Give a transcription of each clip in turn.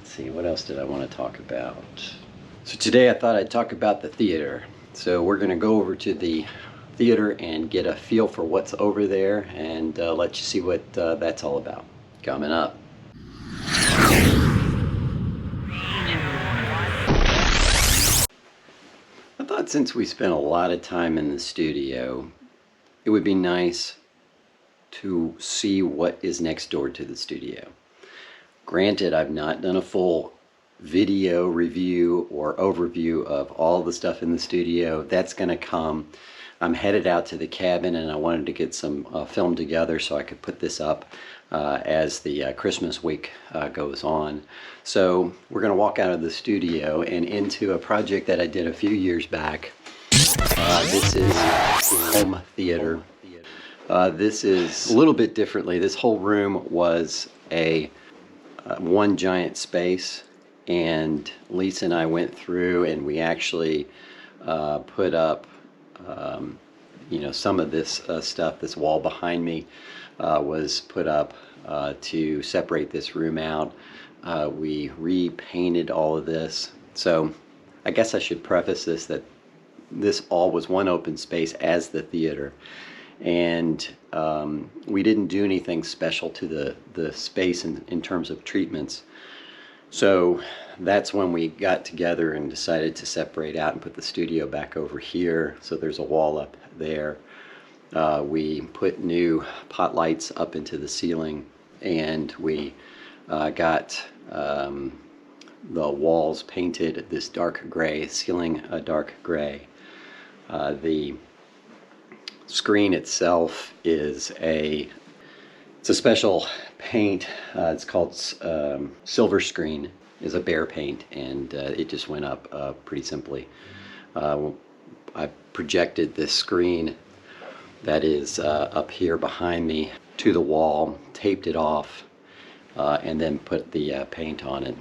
see, what else did I want to talk about? So today I thought I'd talk about the theater. So we're going to go over to the theater and get a feel for what's over there and let you see what that's all about. Coming up. I thought since we spent a lot of time in the studio, it would be nice to see what is next door to the studio. Granted, I've not done a full video review or overview of all the stuff in the studio. That's going to come. I'm headed out to the cabin and I wanted to get some film together so I could put this up as the Christmas week goes on. So we're going to walk out of the studio and into a project that I did a few years back. This is home theater. This is a little bit differently. This whole room was a one giant space, and Lisa and I went through and we actually put up you know, some of this stuff. This wall behind me was put up to separate this room out. We repainted all of this. So I guess I should preface this that this all was one open space as the theater, and we didn't do anything special to the space in terms of treatments. So that's when we got together and decided to separate out and put the studio back over here. So there's a wall up there. We put new pot lights up into the ceiling, and we got the walls painted this dark gray, ceiling a dark gray. The screen itself is it's a special paint. It's called Silver Screen. Is a Behr paint, and it just went up pretty simply. I projected this screen that is up here behind me to the wall, taped it off, and then put the paint on it.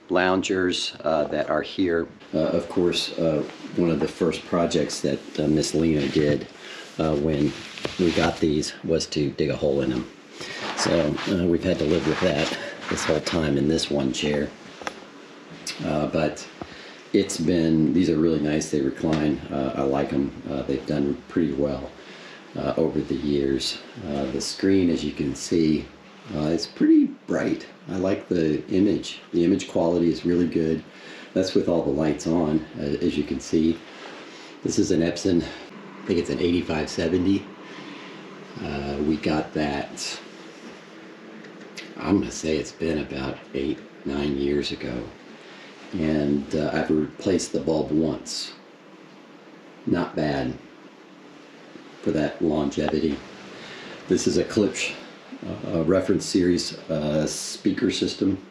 Loungers that are here. Of course, one of the first projects that Miss Lena did when we got these was to dig a hole in them. So we've had to live with that this whole time in this one chair. But it's been, these are really nice. They recline. I like them. They've done pretty well over the years. The screen, as you can see, it's pretty bright. I like the image. The image quality is really good. That's with all the lights on, as you can see. This is an Epson, I think it's an 8570. We got that, I'm going to say it's been about 8-9 years ago. And I've replaced the bulb once. Not bad for that longevity. This is a Klipsch reference series speaker system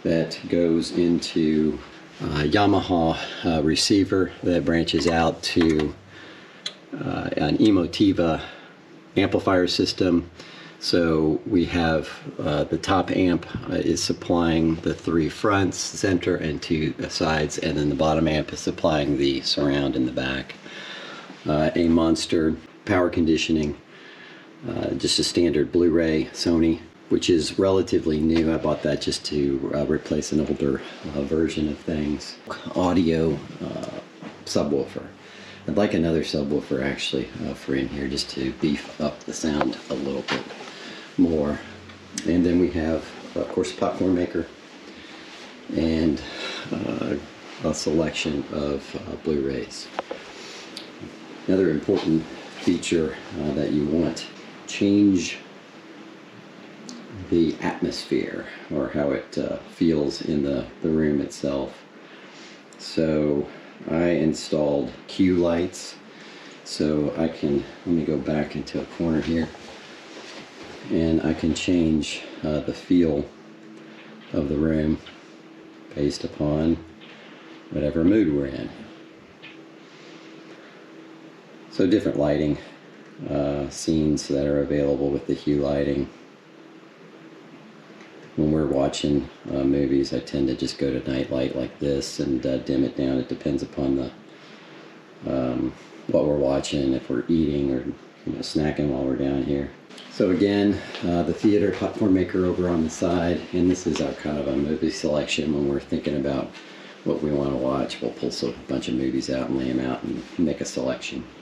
that goes into a Yamaha receiver that branches out to an Emotiva amplifier system. So we have the top amp is supplying the 3 fronts, center, and 2 sides, and then the bottom amp is supplying the surround in the back. A Monster power conditioning, just a standard Blu-ray Sony, which is relatively new. I bought that just to replace an older version of things. Audio subwoofer. I'd like another subwoofer actually for in here, just to beef up the sound a little bit more. And then we have, of course, a popcorn maker and a selection of Blu-rays. Another important feature that you want, change the atmosphere or how it feels in the room itself. So I installed Q lights, so I can, let me go back into a corner here, and I can change the feel of the room based upon whatever mood we're in. So different lighting scenes that are available with the hue lighting. When we're watching movies, I tend to just go to night light like this and dim it down. It depends upon the what we're watching, if we're eating or Snacking while we're down here. So again, the theater popcorn maker over on the side, and this is our kind of a movie selection when we're thinking about what we want to watch. We'll pull a bunch of movies out and lay them out and make a selection.